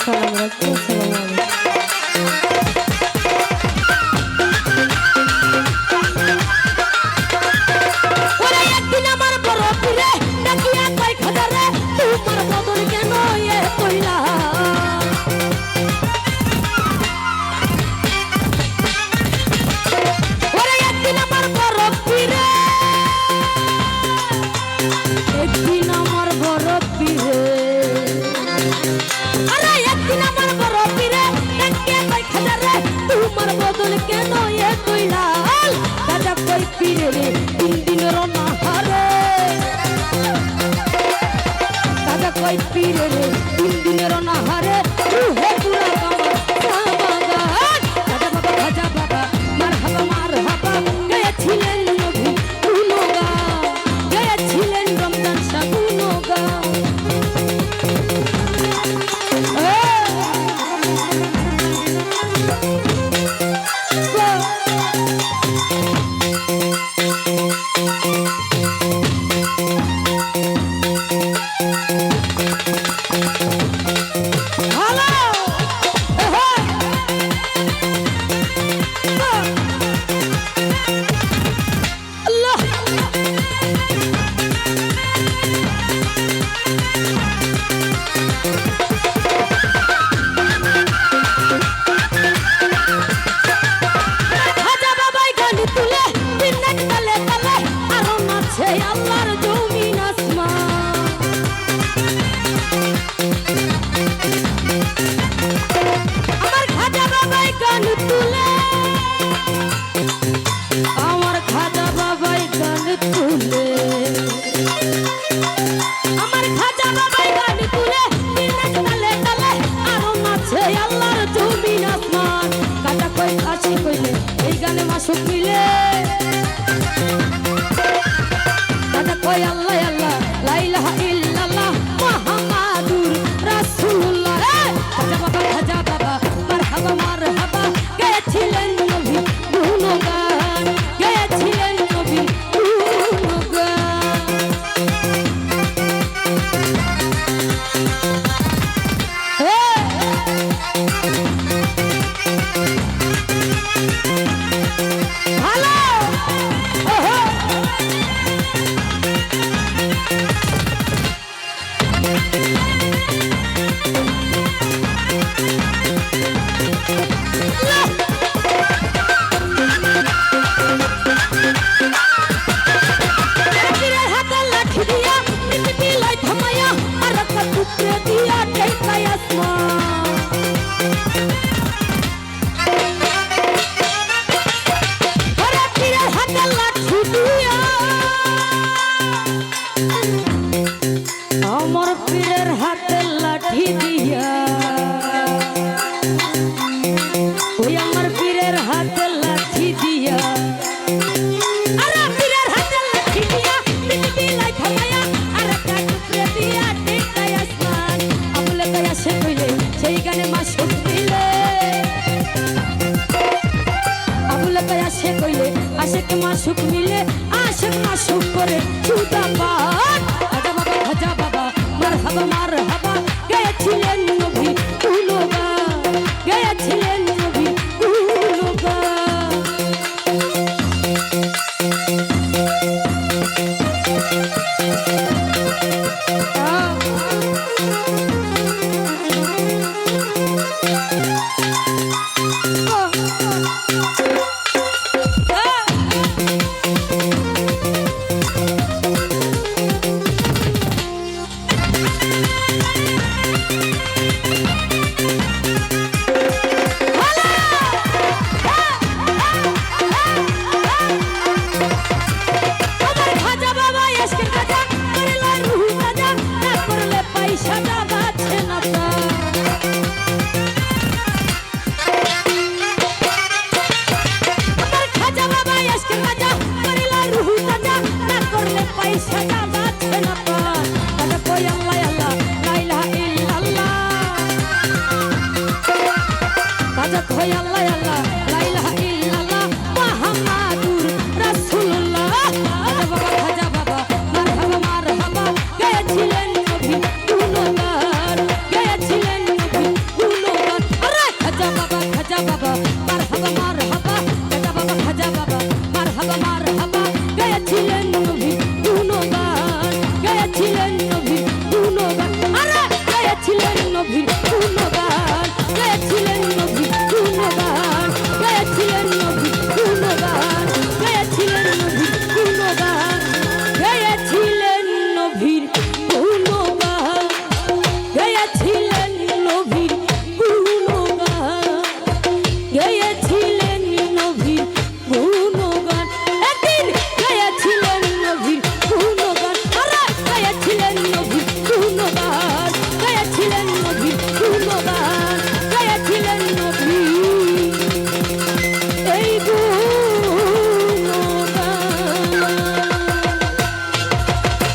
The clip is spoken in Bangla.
সালাম রাখছি। আসসালামু আলাইকুম। পীরে তিন দিনের অনাহারে রুহে পুরা খাজা বাবা মার হাবা গেছিলেন নবী গুণগান, গেছিলেন রমজান শাহ গুণগান। মাসুক মিলে দাদা কয় আল্লাহ আল্লাহ লা ইলাহা ইল্লাল্লাহ মুহাম্মাদুর রাসূলুল্লাহ। খাজা বাবা মারহাবা গেছিলেন নবী গুণগান, গেছিলেন নবী গুণগান। আমার পীরের হাতে লাঠি দিয়া, ওই আমার পীরের হাতে লাঠি দিয়া, আরে পীরের হাতে লাঠি দিয়া বিলাই থামায়া আর একটা টুকরে দিয়া টেকায় আসমান। আমলে কয়া সে কইলে সেই গানে মাসুক মিলে, আমলে কয়া সে কইলে আশেক মাসুক মিলে, আশেক মাসুক করে সুদা পান। খাজা বাবা মারহাবা গেছিলেন নবী গুণগান, গেছিলেন নবী গুণগান।